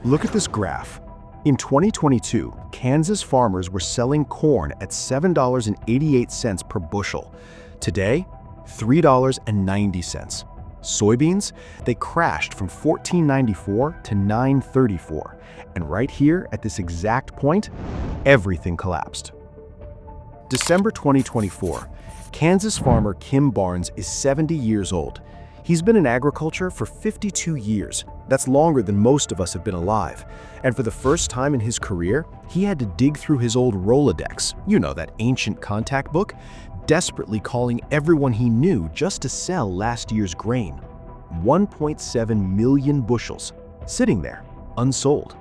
Look at this graph. In 2022, Kansas farmers were selling corn at $7.88 per bushel. Today, $3.90. Soybeans, they crashed from $14.94 to $9.34. And right here at this exact point, everything collapsed. December 2024, Kansas farmer Kim Barnes is 70 years old. He's been in agriculture for 52 years. That's longer than most of us have been alive. And for the first time in his career, he had to dig through his old Rolodex, that ancient contact book, desperately calling everyone he knew just to sell last year's grain. 1.7 million bushels, sitting there, unsold.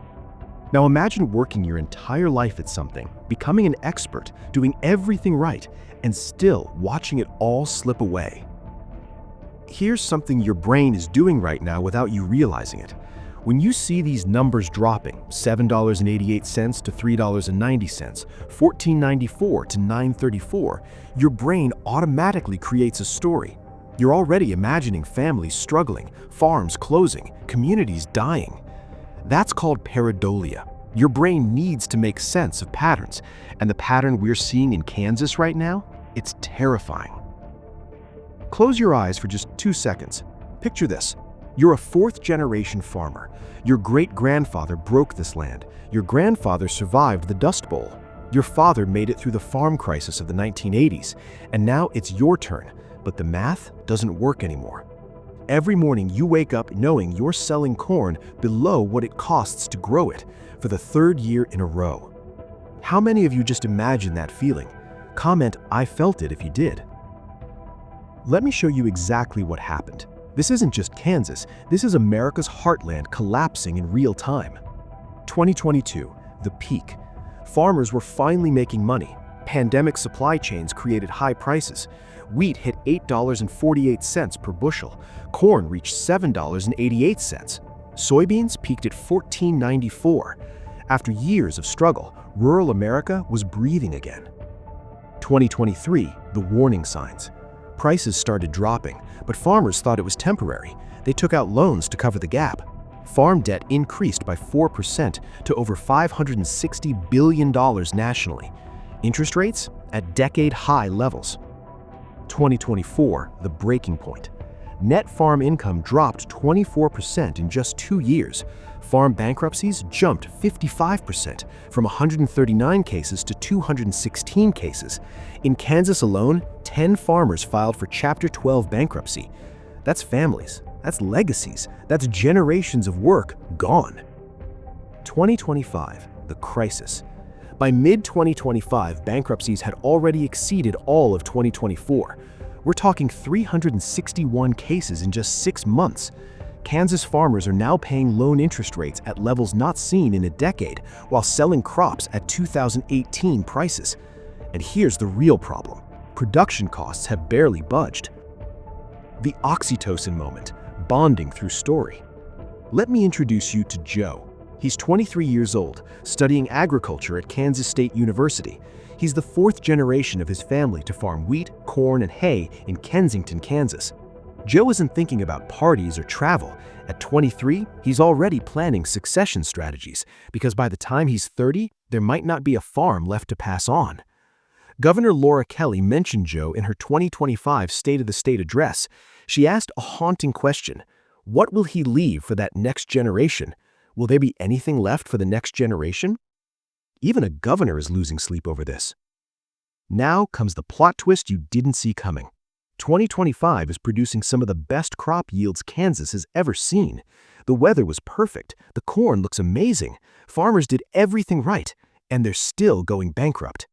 Now imagine working your entire life at something, becoming an expert, doing everything right, and still watching it all slip away. Here's something your brain is doing right now without you realizing it. When you see these numbers dropping, $7.88 to $3.90, $14.94 to $9.34, your brain automatically creates a story. You're already imagining families struggling, farms closing, communities dying. That's called pareidolia. Your brain needs to make sense of patterns, and the pattern we're seeing in Kansas right now, it's terrifying. Close your eyes for just 2 seconds. Picture this. You're a fourth-generation farmer. Your great-grandfather broke this land. Your grandfather survived the Dust Bowl. Your father made it through the farm crisis of the 1980s, and now it's your turn, but the math doesn't work anymore. Every morning you wake up knowing you're selling corn below what it costs to grow it for the third year in a row. How many of you just imagine that feeling? Comment, "I felt it," if you did. Let me show you exactly what happened. This isn't just Kansas, this is America's heartland collapsing in real time. 2022, the peak. Farmers were finally making money. Pandemic supply chains created high prices. Wheat hit $8.48 per bushel. Corn reached $7.88. Soybeans peaked at $14.94. After years of struggle, rural America was breathing again. 2023, the warning signs. Prices started dropping, but farmers thought it was temporary. They took out loans to cover the gap. Farm debt increased by 4% to over $560 billion nationally. Interest rates at decade-high levels. 2024, the breaking point. Net farm income dropped 24% in just 2 years. Farm bankruptcies jumped 55%, from 139 cases to 216 cases. In Kansas alone, 10 farmers filed for Chapter 12 bankruptcy. That's families, that's legacies, that's generations of work gone. 2025, the crisis. By mid-2025, bankruptcies had already exceeded all of 2024. We're talking 361 cases in just 6 months. Kansas farmers are now paying loan interest rates at levels not seen in a decade, while selling crops at 2018 prices. And here's the real problem. Production costs have barely budged. The oxytocin moment, bonding through story. Let me introduce you to Joe. He's 23 years old, studying agriculture at Kansas State University. He's the 4th generation of his family to farm wheat, corn, and hay in Kensington, Kansas. Joe isn't thinking about parties or travel. At 23, he's already planning succession strategies, because by the time he's 30, there might not be a farm left to pass on. Governor Laura Kelly mentioned Joe in her 2025 State of the State address. She asked a haunting question. What will he leave for that next generation? Will there be anything left for the next generation? Even a governor is losing sleep over this. Now comes the plot twist you didn't see coming. 2025 is producing some of the best crop yields Kansas has ever seen. The weather was perfect, the corn looks amazing, farmers did everything right, and they're still going bankrupt.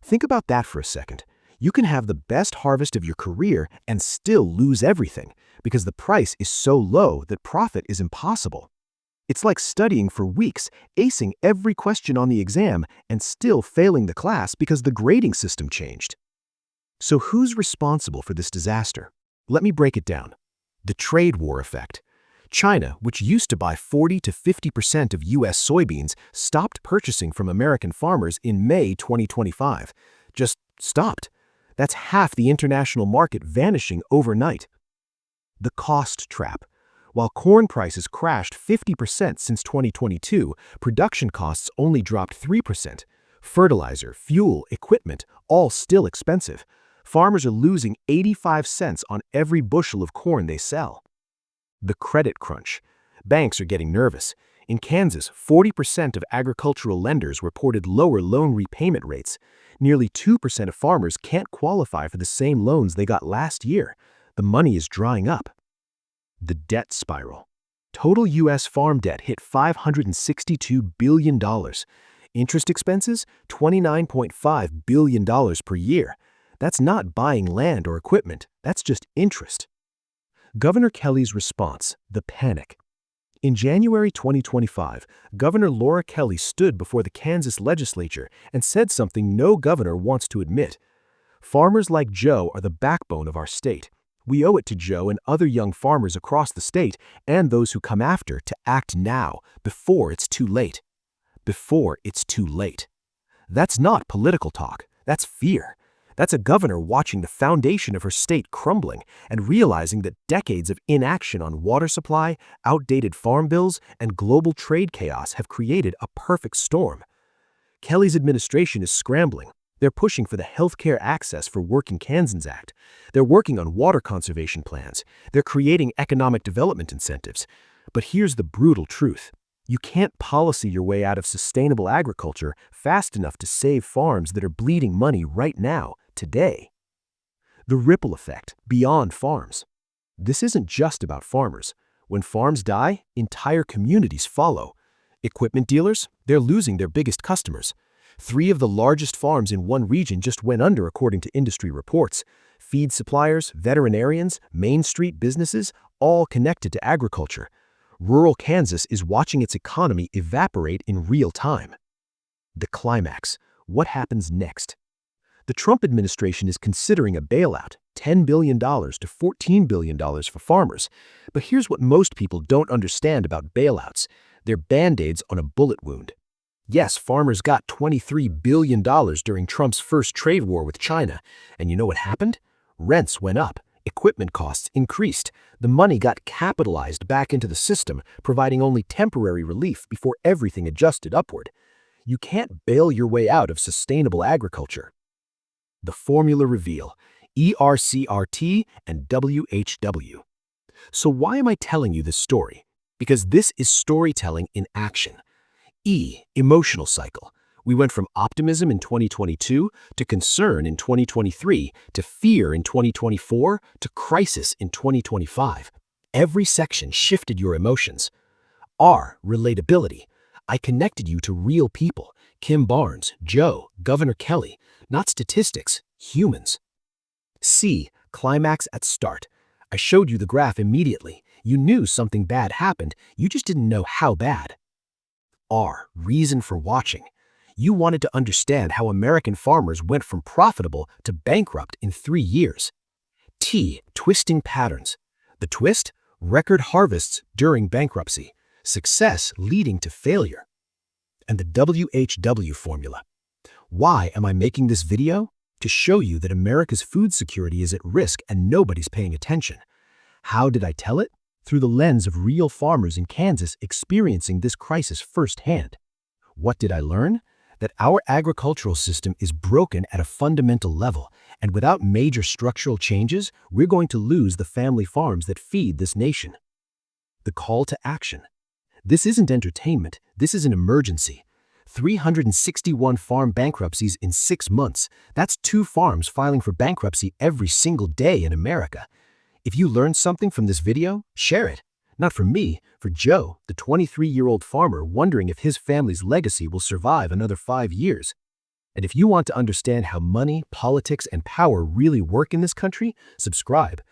Think about that for a second. You can have the best harvest of your career and still lose everything, because the price is so low that profit is impossible. It's like studying for weeks, acing every question on the exam, and still failing the class because the grading system changed. So who's responsible for this disaster? Let me break it down. The trade war effect. China, which used to buy 40 to 50% of U.S. soybeans, stopped purchasing from American farmers in May 2025. Just stopped. That's half the international market vanishing overnight. The cost trap. While corn prices crashed 50% since 2022, production costs only dropped 3%. Fertilizer, fuel, equipment, all still expensive. Farmers are losing 85 cents on every bushel of corn they sell. The credit crunch. Banks are getting nervous. In Kansas, 40% of agricultural lenders reported lower loan repayment rates. Nearly 2% of farmers can't qualify for the same loans they got last year. The money is drying up. The debt spiral. Total U.S. farm debt hit $562 billion. Interest expenses, $29.5 billion per year. That's not buying land or equipment, that's just interest. Governor Kelly's response, the panic. In January 2025, Governor Laura Kelly stood before the Kansas legislature and said something no governor wants to admit. Farmers like Joe are the backbone of our state. We owe it to Joe and other young farmers across the state and those who come after to act now, before it's too late. Before it's too late. That's not political talk, that's fear. That's a governor watching the foundation of her state crumbling and realizing that decades of inaction on water supply, outdated farm bills, and global trade chaos have created a perfect storm. Kelly's administration is scrambling. They're pushing for the Health Care Access for Working Kansans Act. They're working on water conservation plans. They're creating economic development incentives. But here's the brutal truth. You can't policy your way out of sustainable agriculture fast enough to save farms that are bleeding money right now, today. The ripple effect beyond farms. This isn't just about farmers. When farms die, entire communities follow. Equipment dealers, they're losing their biggest customers. 3 of the largest farms in one region just went under according to industry reports. Feed suppliers, veterinarians, Main Street businesses, all connected to agriculture. Rural Kansas is watching its economy evaporate in real time. The climax. What happens next? The Trump administration is considering a bailout, $10 billion to $14 billion for farmers. But here's what most people don't understand about bailouts. They're band-aids on a bullet wound. Yes, farmers got $23 billion during Trump's first trade war with China. And you know what happened? Rents went up. Equipment costs increased. The money got capitalized back into the system, providing only temporary relief before everything adjusted upward. You can't bail your way out of sustainable agriculture. The formula reveal, ERCRT and WHW. So why am I telling you this story? Because this is storytelling in action. E, emotional cycle. We went from optimism in 2022 to concern in 2023 to fear in 2024 to crisis in 2025. Every section shifted your emotions. R, relatability. I connected you to real people. Kim Barnes, Joe, Governor Kelly. Not statistics, humans. C, climax at start. I showed you the graph immediately. You knew something bad happened, you just didn't know how bad. R, reason for watching. You wanted to understand how American farmers went from profitable to bankrupt in 3 years. T, twisting patterns. The twist? Record harvests during bankruptcy. Success leading to failure. And the WHW formula. Why am I making this video? To show you that America's food security is at risk and nobody's paying attention. How did I tell it? Through the lens of real farmers in Kansas experiencing this crisis firsthand. What did I learn? That our agricultural system is broken at a fundamental level, and without major structural changes, we're going to lose the family farms that feed this nation. The call to action. This isn't entertainment, this is an emergency. 361 farm bankruptcies in 6 months. That's 2 farms filing for bankruptcy every single day in America. If you learned something from this video, share it. Not for me, for Joe, the 23-year-old farmer wondering if his family's legacy will survive another 5 years. And if you want to understand how money, politics, and power really work in this country, subscribe,